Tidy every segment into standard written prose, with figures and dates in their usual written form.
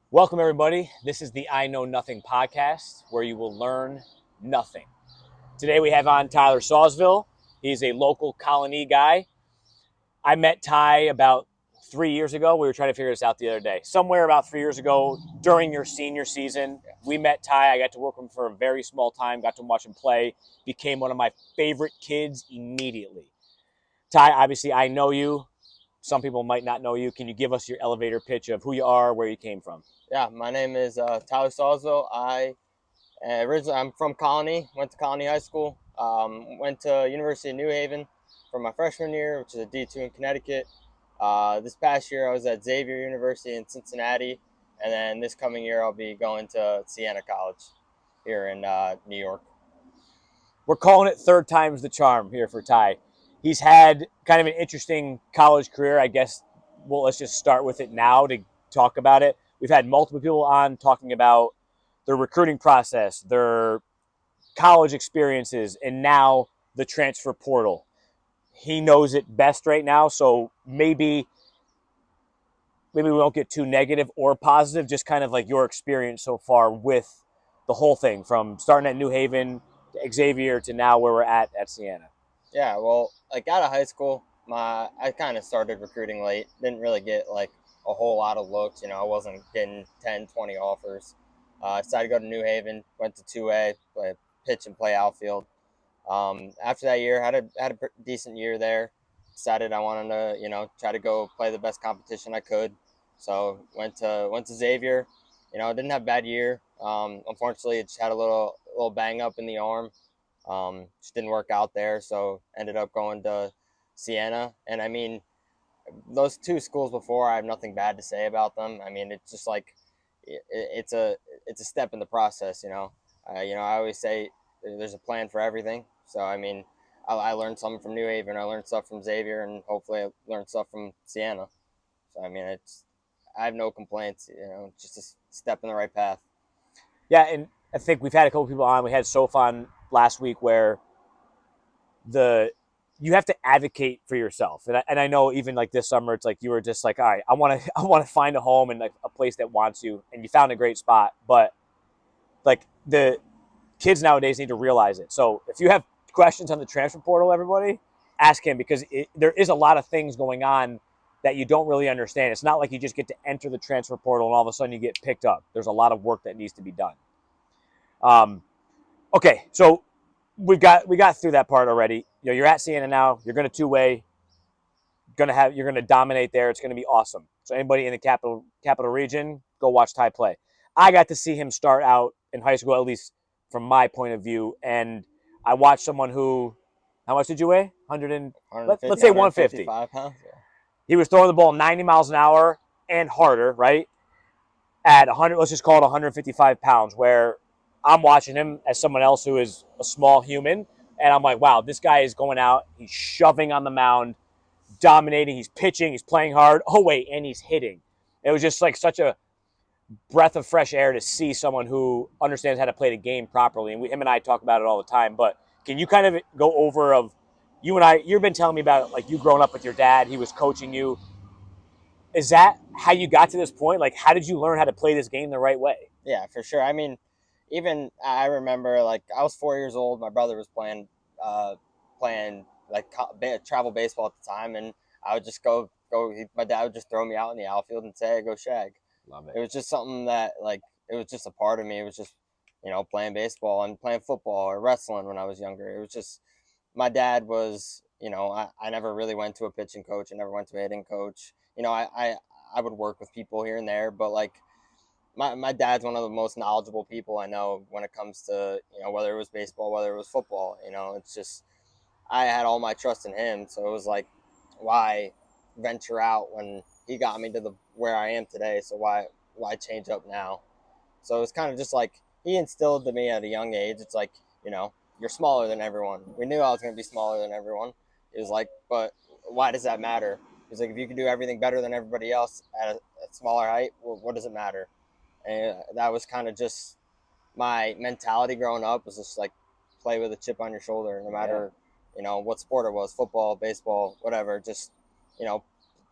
Welcome, everybody. This is the I Know Nothing podcast, where you will learn nothing. Today we have on Tyler Sausville. He's a local Colonie guy. I met Ty about 3 years ago. We were trying to figure this out the other day. Somewhere about 3 years ago, during your senior season, we met Ty. I got to work with him for a very small time, got to watch him play, became one of my favorite kids immediately. Ty, obviously, I know you. Some people might not know you. Can you give us your elevator pitch of who you are, where you came from? Yeah, my name is Tyler Sausville. I'm from Colonie. Went to Colonie High School. Went to University of New Haven for my freshman year, which is a D2 in Connecticut. This past year, I was at Xavier University in Cincinnati, and then this coming year, I'll be going to Siena College here in New York. We're calling it third time's the charm here for Ty. He's had kind of an interesting college career, I guess. Well, let's just start with it now to talk about it. We've had multiple people on talking about their recruiting process, their college experiences, and now the transfer portal. He knows it best right now, so maybe we won't get too negative or positive, just kind of like your experience so far with the whole thing from starting at New Haven to Xavier to now where we're at Siena. Yeah, well, like out of high school, I kind of started recruiting late. Didn't really get like a whole lot of looks. I wasn't getting 10, 20 offers. I decided to go to New Haven. Went to 2A, pitch and play outfield. After that year, had a decent year there. Decided I wanted to try to go play the best competition I could. So went to Xavier. Didn't have a bad year. Unfortunately, it just had a little bang up in the arm. Just didn't work out there, so ended up going to Siena. And I mean, those two schools before, I have nothing bad to say about them. I mean, it's just like it's a step in the process. I always say there's a plan for everything. So I mean, I learned something from New Haven, I learned stuff from Xavier, and hopefully I learned stuff from Siena. So I mean, I have no complaints. Just a step in the right path. Yeah, and I think we've had a couple people on. We had Sofan last week where the you have to advocate for yourself, and I know even like this summer, it's like you were just like, all right, I want to find a home and like a place that wants you, and you found a great spot, but like the kids nowadays need to realize it. So if you have questions on the transfer portal, everybody ask him because there is a lot of things going on that you don't really understand. It's not like you just get to enter the transfer portal and all of a sudden you get picked up. There's a lot of work that needs to be done. Um, okay, so we got through that part already. You're at Siena now. You're going to 2A. You're going to dominate there. It's going to be awesome. So anybody in the capital region, go watch Ty play. I got to see him start out in high school, at least from my point of view, and I watched someone who, how much did you weigh? 100 and 150, let's say 150. 155 pounds. He was throwing the ball 90 miles an hour and harder, right? At 100, let's just call it 155 pounds, where I'm watching him as someone else who is a small human, and I'm like, wow, this guy is going out, he's shoving on the mound, dominating, he's pitching, he's playing hard. Oh, wait, and he's hitting. It was just like such a breath of fresh air to see someone who understands how to play the game properly. And him and I talk about it all the time. But can you kind of go over of you and I? You've been telling me about like you growing up with your dad. He was coaching you. Is that how you got to this point? Like, how did you learn how to play this game the right way? Yeah, for sure. I mean, even I remember like I was 4 years old. My brother was playing like travel baseball at the time, and I would just go. My dad would just throw me out in the outfield and say, "Go shag." Love It it. was just something that like it was just a part of me. It was just playing baseball and playing football or wrestling when I was younger. It was just my dad was I never really went to a pitching coach. I never went to a hitting coach. I would work with people here and there, but like my dad's one of the most knowledgeable people I know when it comes to whether it was baseball, whether it was football. It's just I had all my trust in him, so it was like why venture out when he got me to the where I am today. So why change up now? So it's kind of just like he instilled to me at a young age. It's like you're smaller than everyone. We knew I was going to be smaller than everyone. It was like, but why does that matter? He's like, if you can do everything better than everybody else at a smaller height, well, what does it matter? And that was kind of just my mentality growing up, was just like play with a chip on your shoulder, no Yeah. matter what sport it was, football, baseball, whatever. Just you know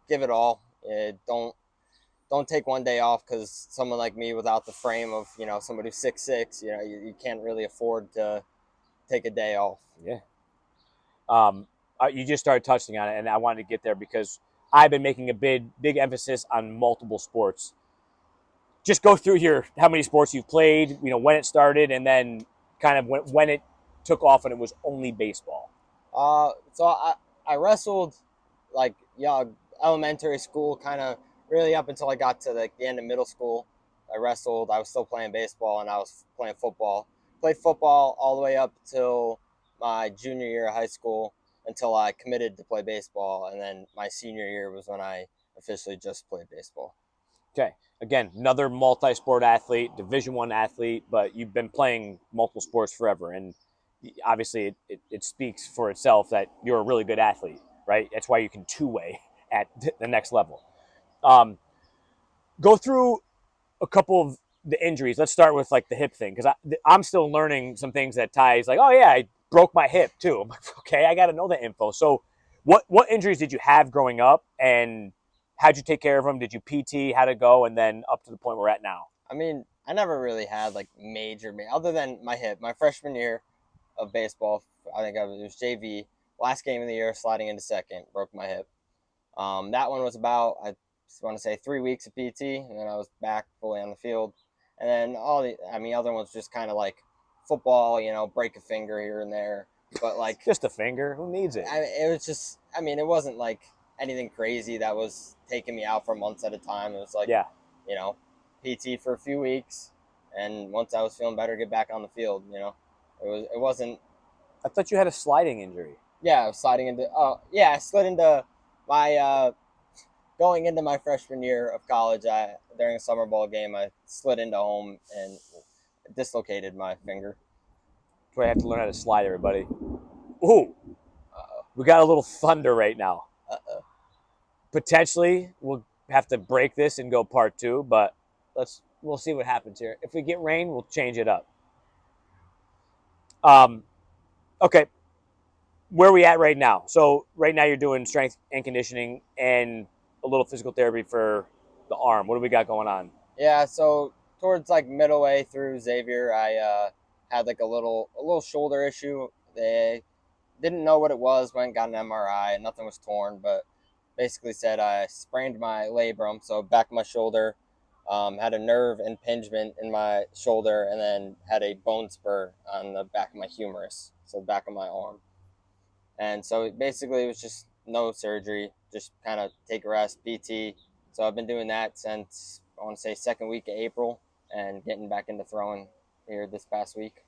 give it all. Don't don't take one day off, because someone like me without the frame of, somebody who's 6'6", you can't really afford to take a day off. Yeah. You just started touching on it, and I wanted to get there because I've been making a big emphasis on multiple sports. Just go through here how many sports you've played, when it started, and then kind of when it took off and it was only baseball. So I wrestled like elementary school, kind of really up until I got to like the end of middle school. I wrestled. I was still playing baseball and I was playing football. Played football all the way up till my junior year of high school, until I committed to play baseball, and then my senior year was when I officially just played baseball. Okay. Again, another multi-sport athlete, Division I athlete, but you've been playing multiple sports forever, and obviously it speaks for itself that you're a really good athlete, right? That's why you can two-way at the next level. Um, Go through a couple of the injuries. Let's start with like the hip thing, because I'm still learning some things that Ty's like, oh yeah, I broke my hip too. I'm like, okay, I got to know that info. So, what injuries did you have growing up, and how'd you take care of them? Did you PT? How'd it go? And then up to the point we're at now. I mean, I never really had like other than my hip. My freshman year of baseball, I think it was JV. Last game of the year, sliding into second, broke my hip. That one was about, I want to say, 3 weeks of PT, and then I was back fully on the field. And then other ones just kind of like football, break a finger here and there. But like, Just a finger. Who needs it? it was just, it wasn't like anything crazy that was taking me out for months at a time. It was like, Yeah. you know, PT for a few weeks, and once I was feeling better, get back on the field. It wasn't. I thought you had a sliding injury. Yeah, I was sliding into. Oh, yeah, I slid into my going into my freshman year of college. During a summer ball game, I slid into home and dislocated my finger. That's why I have to learn how to slide, everybody. Ooh, Uh-oh. we got a little thunder right now. Uh-oh. Potentially, we'll have to break this and go part two, but we'll see what happens here. If we get rain, we'll change it up. Um, okay, where are we at right now? So right now you're doing strength and conditioning and a little physical therapy for the arm. What do we got going on? Yeah, so towards like middle way through Xavier, I had like a little shoulder issue. They didn't know what it was. Went and got an MRI. Nothing was torn, but basically said I sprained my labrum, so back of my shoulder. Had a nerve impingement in my shoulder, and then had a bone spur on the back of my humerus, so the back of my arm. And so basically it was just no surgery, just kind of take a rest, PT. So I've been doing that since, I want to say, second week of April, and getting back into throwing here this past week.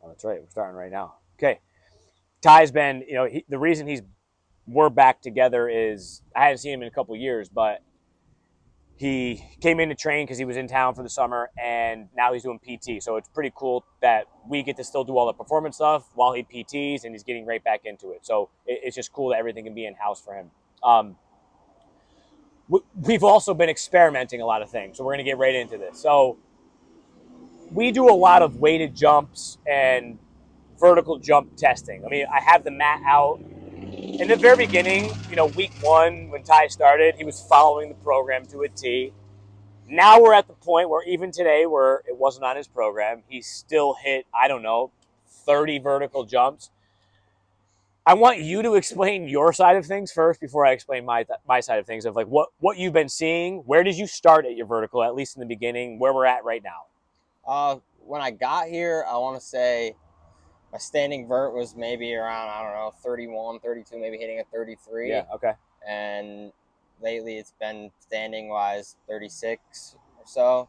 Oh, that's right. We're starting right now. Okay. Ty's been, the reason we're back together is I hadn't seen him in a couple of years, but he came in to train because he was in town for the summer, and now he's doing PT. So it's pretty cool that we get to still do all the performance stuff while he PTs, and he's getting right back into it. So it's just cool that everything can be in-house for him. We've also been experimenting a lot of things, so we're going to get right into this. So we do a lot of weighted jumps and vertical jump testing. I mean, I have the mat out. In the very beginning, week one, when Ty started, he was following the program to a T. Now we're at the point where even today, where it wasn't on his program, he still hit, 30 vertical jumps. I want you to explain your side of things first before I explain my side of things, of like what you've been seeing. Where did you start at your vertical, at least in the beginning, where we're at right now? When I got here, I want to say my standing vert was maybe around, I don't know, 31, 32, maybe hitting a 33. Yeah, okay. And lately it's been standing wise 36 or so.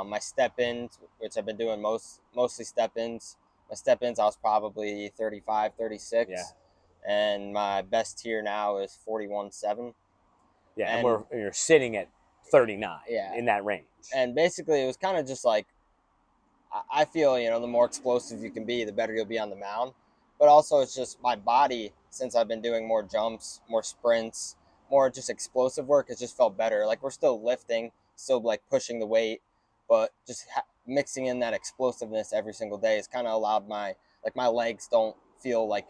My step ins, which I've been doing mostly step ins. My step ins, I was probably 35, 36. Yeah. And my best tier now is 41.7. Yeah, and you're sitting at 39, yeah, in that range. And basically it was kind of just like, I feel, the more explosive you can be, the better you'll be on the mound. But also it's just my body, since I've been doing more jumps, more sprints, more just explosive work, it just felt better. Like, we're still lifting, still like pushing the weight, but just mixing in that explosiveness every single day has kind of allowed my legs don't feel like,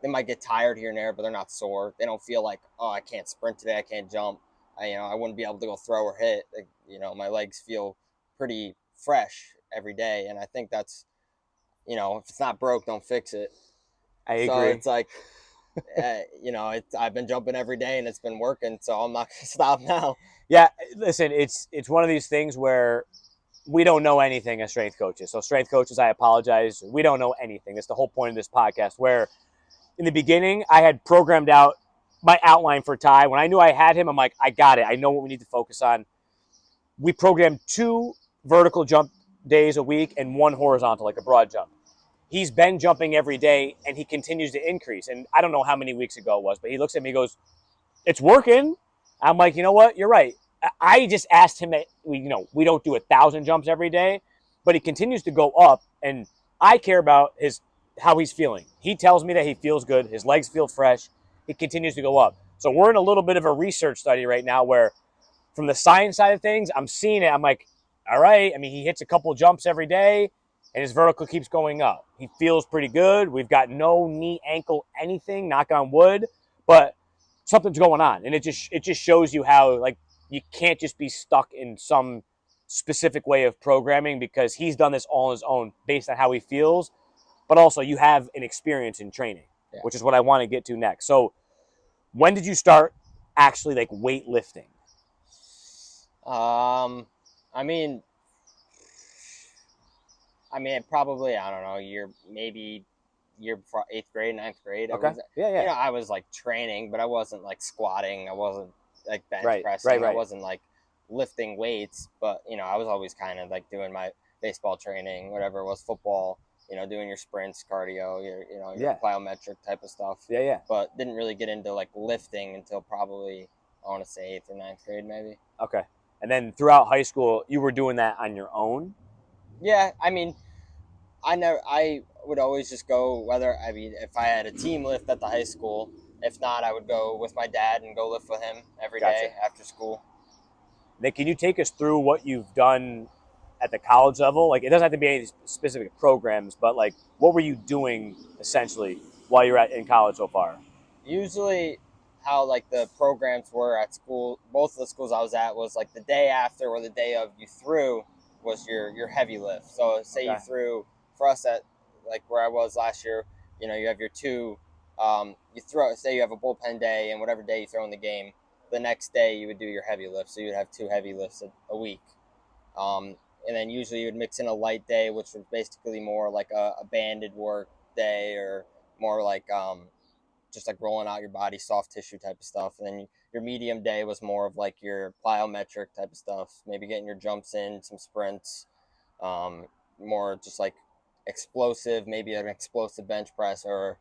they might get tired here and there, but they're not sore. They don't feel like, oh, I can't sprint today, I can't jump. I wouldn't be able to go throw or hit. Like, my legs feel pretty fresh every day, and I think that's, if it's not broke, don't fix it. I So agree. it's like, I've been jumping every day and it's been working, so I'm not gonna stop now. Yeah, listen, it's one of these things where we don't know anything as strength coaches. So strength coaches, I apologize. We don't know anything. That's the whole point of this podcast. Where in the beginning, I had programmed out my outline for Ty. When I knew I had him, I'm like, I got it. I know what we need to focus on. We programmed 2 vertical jump days a week and 1 horizontal, like a broad jump. He's been jumping every day, and he continues to increase. And I don't know how many weeks ago it was, but he looks at me and goes, it's working. I'm like, you know what? You're right. I just asked him that we don't do 1,000 jumps every day, but he continues to go up, and I care about how he's feeling. He tells me that he feels good. His legs feel fresh. He continues to go up. So we're in a little bit of a research study right now where from the science side of things, I'm seeing it. I'm like, all right. I mean, he hits a couple jumps every day, and his vertical keeps going up. He feels pretty good. We've got no knee, ankle, anything, knock on wood, but something's going on. And it just shows you how, like, you can't just be stuck in some specific way of programming because he's done this all on his own based on how he feels. But also, you have an experience in training, which is what I want to get to next. So, when did you start actually like weightlifting? I mean, probably, I don't know, year before 8th grade, 9th grade. Okay. Yeah. I was like training, but I wasn't like squatting. I wasn't like bench Right. pressing. I wasn't like lifting weights, but I was always kind of like doing my baseball training, whatever it was, football. Doing your sprints, cardio, your plyometric type of stuff. Yeah. But didn't really get into like lifting until probably, I want to say 8th or 9th grade, maybe. Okay. And then throughout high school, you were doing that on your own? Yeah, I would always just go, if I had a team lift at the high school. If not, I would go with my dad and go lift with him every day after school. Then can you take us through what you've done at the college level? Like, it doesn't have to be any specific programs, but like, what were you doing essentially while you were in college so far? Usually, how like the programs were at school, both of the schools I was at, was like the day after or the day of you threw was your heavy lift. So say you threw, for us at like where I was last year, you have your 2, you throw, say you have a bullpen day, and whatever day you throw in the game, the next day you would do your heavy lift. So you'd have 2 heavy lifts a week. And then usually you would mix in a light day, which was basically more like a banded work day, or more like just like rolling out your body, soft tissue type of stuff. And then your medium day was more of like your plyometric type of stuff, maybe getting your jumps in, some sprints, more just like explosive, maybe an explosive bench press or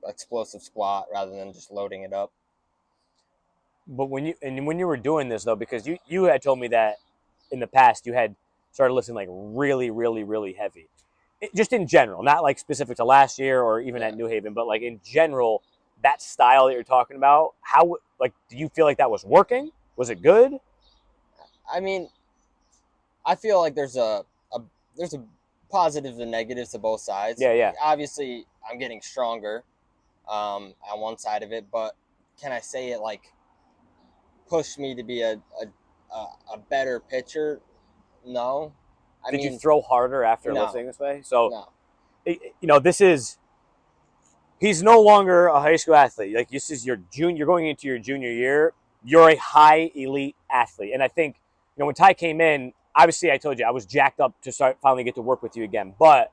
explosive squat rather than just loading it up. But when you were doing this though, because you had told me that in the past you had started lifting like really, really, really heavy. Just in general, not like specific to last year or even at New Haven, but like in general, that style that you're talking about, how, like, do you feel like that was working? Was it good? I feel like there's a positives and negatives to both sides. Yeah. Obviously, I'm getting stronger on one side of it, but can I say it like pushed me to be a better pitcher? No. Did you throw harder after lifting this way? So, he's no longer a high school athlete. Like, this is your junior. You're going into your junior year. You're a high elite athlete, and I think when Ty came in, obviously I told you I was jacked up to finally get to work with you again. But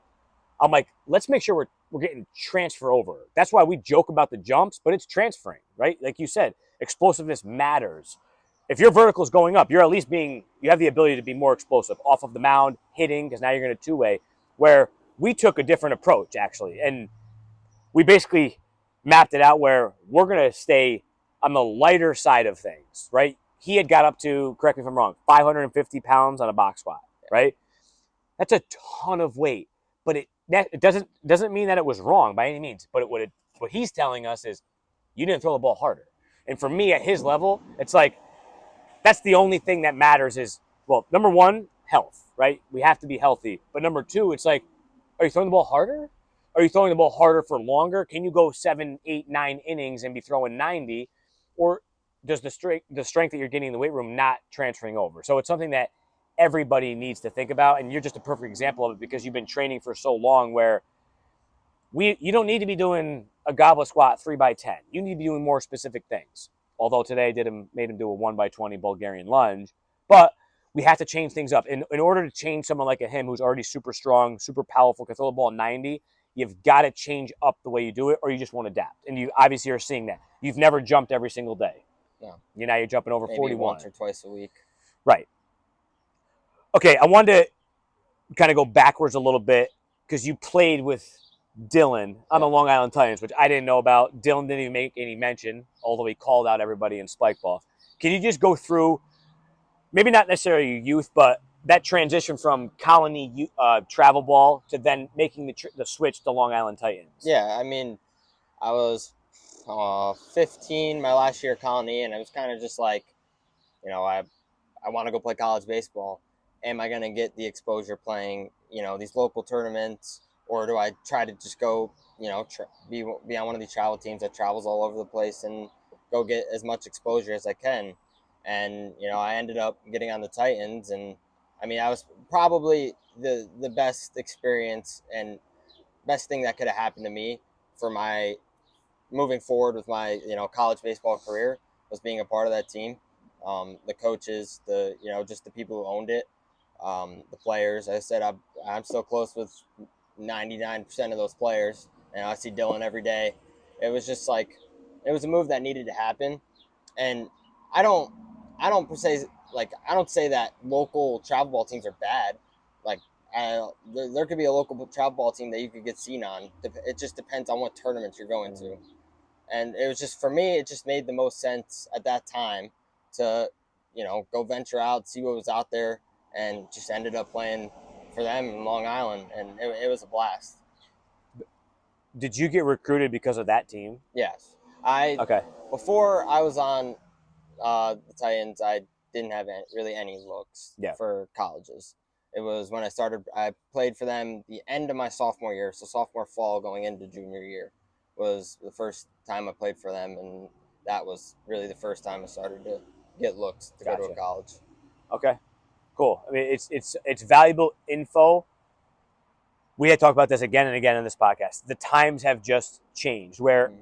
I'm like, let's make sure we're getting transfer over. That's why we joke about the jumps, but it's transferring, right? Like you said, explosiveness matters. If your vertical is going up, you're at least you have the ability to be more explosive off of the mound, hitting, because now you're going to 2-way, where we took a different approach, actually. And we basically mapped it out where we're going to stay on the lighter side of things, right? He had got up to, correct me if I'm wrong, 550 pounds on a box squat, right? That's a ton of weight, but it doesn't mean that it was wrong by any means. But what he's telling us is you didn't throw the ball harder. And for me, at his level, it's like, that's the only thing that matters is, well, number one, health, right? We have to be healthy. But number two, it's like, are you throwing the ball harder? Are you throwing the ball harder for longer? Can you go 7, 8, 9 innings and be throwing 90? Or does the strength that you're getting in the weight room not transferring over? So it's something that everybody needs to think about, and you're just a perfect example of it because you've been training for so long where you don't need to be doing a goblet squat 3x10. You need to be doing more specific things. Although today I made him do a 1x20 Bulgarian lunge, but we have to change things up. In order to change someone like him who's already super strong, super powerful, can throw the ball 90, you've got to change up the way you do it, or you just won't adapt. And you obviously are seeing that. You've never jumped every single day. No, You're jumping over maybe 41. once or twice a week. Right. Okay, I wanted to kind of go backwards a little bit because you played with Dylan on the Long Island Titans, which I didn't know about. Dylan didn't even make any mention, although he called out everybody in spike ball. Can you just go through, maybe not necessarily your youth, but that transition from Colonie travel ball to then making the switch to Long Island Titans? Yeah, I mean, I was 15 my last year at Colonie, and I was kind of just like, I want to go play college baseball. Am I going to get the exposure playing, these local tournaments, or do I try to just go, be on one of these travel teams that travels all over the place and go get as much exposure as I can? And, I ended up getting on the Titans, and I mean, I was probably the best experience and best thing that could have happened to me for my moving forward with my college baseball career was being a part of that team. The coaches, just the people who owned it, the players. I said I'm still close with 99% of those players, and I see Dylan every day. It was just like it was a move that needed to happen, and I don't I don't say that local travel ball teams are bad. Like there could be a local travel ball team that you could get seen on. It just depends on what tournament you're going to. And it was just, for me, it just made the most sense at that time to, go venture out, see what was out there, and just ended up playing for them in Long Island, and it was a blast. Did you get recruited because of that team? Yes, Okay. before I was on the Titans, I didn't have really any looks Yeah. for colleges. It was when I played for them the end of my sophomore year, so sophomore fall going into junior year was the first time I played for them, and that was really the first time I started to get looks to go to a college. Okay. Cool. I mean, it's valuable info. We had talked about this again and again in this podcast. The times have just changed where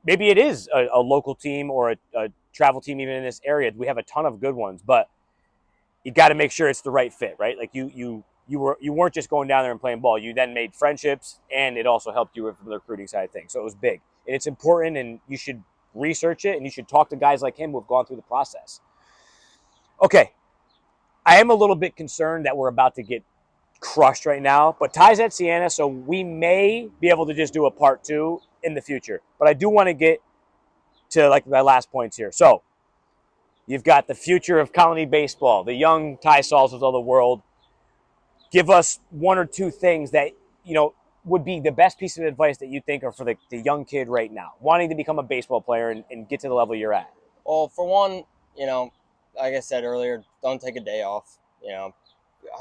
maybe it is a local team or a travel team even in this area. We have a ton of good ones, but you got to make sure it's the right fit, right? Like you weren't just going down there and playing ball. You then made friendships, and it also helped you from the recruiting side of things. So it was big, and it's important, and you should research it, and you should talk to guys like him who have gone through the process. Okay, I am a little bit concerned that we're about to get crushed right now, but Ty's at Siena, so we may be able to just do a part 2 in the future. But I do want to get to like my last points here. So you've got the future of Colonie baseball, the young Ty Sausvilles of the world. Give us one or two things that would be the best piece of advice that you think are for the young kid right now, wanting to become a baseball player and get to the level you're at. Well, for one, like I said earlier, don't take a day off.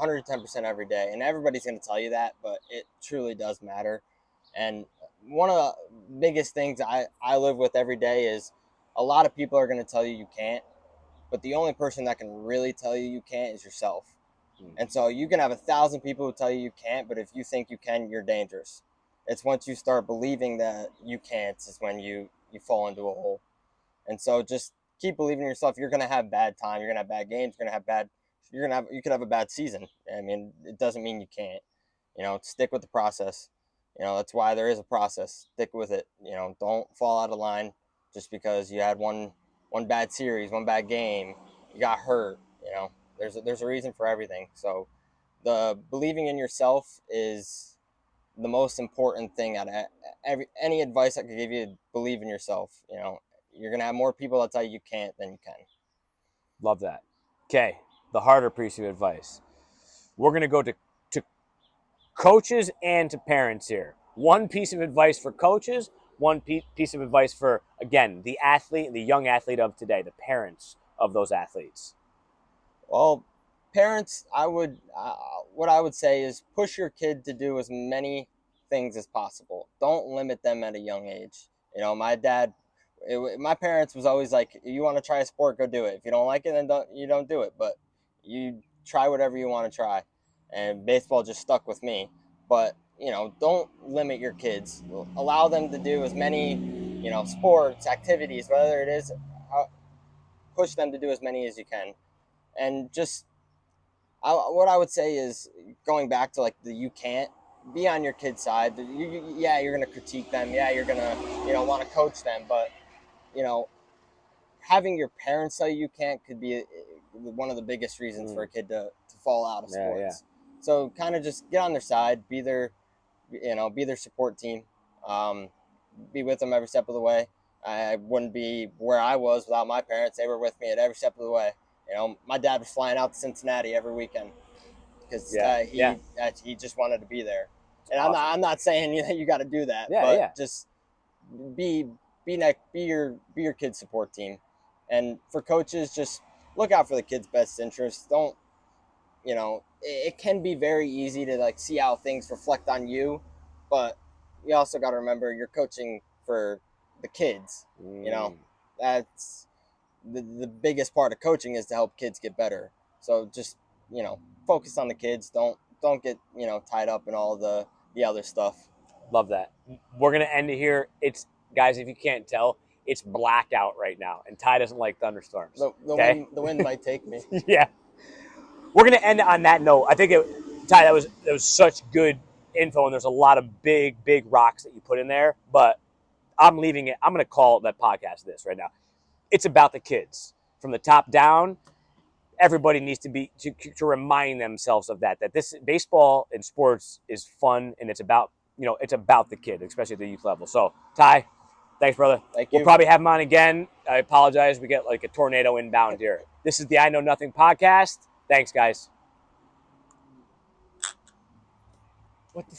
110% every day, and everybody's going to tell you that, but it truly does matter. And one of the biggest things I live with every day is a lot of people are going to tell you can't, but the only person that can really tell you can't is yourself. And so you can have 1,000 people who tell you can't, but if you think you can, you're dangerous. It's once you start believing that you can't is when you fall into a hole. And so just keep believing in yourself. You're going to have bad time. You're going to have bad games. You could have a bad season. I mean, it doesn't mean you can't. Stick with the process. That's why there is a process. Stick with it. Don't fall out of line just because you had one bad series, one bad game, you got hurt. There's a reason for everything. So the believing in yourself is the most important thing out of any advice I could give you. Believe in yourself. You're going to have more people that tell you can't than you can. Love that. Okay, the harder piece of advice. We're going to go to coaches and to parents here. One piece of advice for coaches, one piece of advice for, again, the athlete, the young athlete of today, the parents of those athletes. Well, parents, what I would say is push your kid to do as many things as possible. Don't limit them at a young age. My dad, my parents was always like, you want to try a sport, go do it. If you don't like it, then don't do it. But you try whatever you want to try. And baseball just stuck with me. But, don't limit your kids. Allow them to do as many, sports, activities, whether it is, push them to do as many as you can. And just, what I would say is, going back to like you can't, be on your kid's side. Yeah, you're going to critique them. Yeah, you're going to, want to coach them. But, you know, having your parents tell you can't could be one of the biggest reasons for a kid to fall out of sports. Yeah. So kind of just get on their side, be their support team, be with them every step of the way. I wouldn't be where I was without my parents. They were with me at every step of the way. My dad was flying out to Cincinnati every weekend because he just wanted to be there. And awesome. I'm not saying you got to do that, but just be your kid's support team. And for coaches, just look out for the kid's best interests. Don't, it can be very easy to like see how things reflect on you, but you also got to remember you're coaching for the kids. That's the biggest part of coaching is to help kids get better. So just, focus on the kids. Don't get, tied up in all the other stuff. Love that. We're going to end it here. It's, guys, if you can't tell, it's blackout right now, and Ty doesn't like thunderstorms. The wind might take me. Yeah. We're going to end on that note. I think, Ty, that was such good info, and there's a lot of big rocks that you put in there, but I'm leaving it. I'm going to call that podcast this right now. It's about the kids. From the top down, everybody needs to remind themselves of that this baseball and sports is fun, and it's about the kid, especially at the youth level. So, Ty, thanks, brother. Thank you. We'll probably have him on again. I apologize. We get like a tornado inbound here. This is the I Know Nothing podcast. Thanks, guys. What the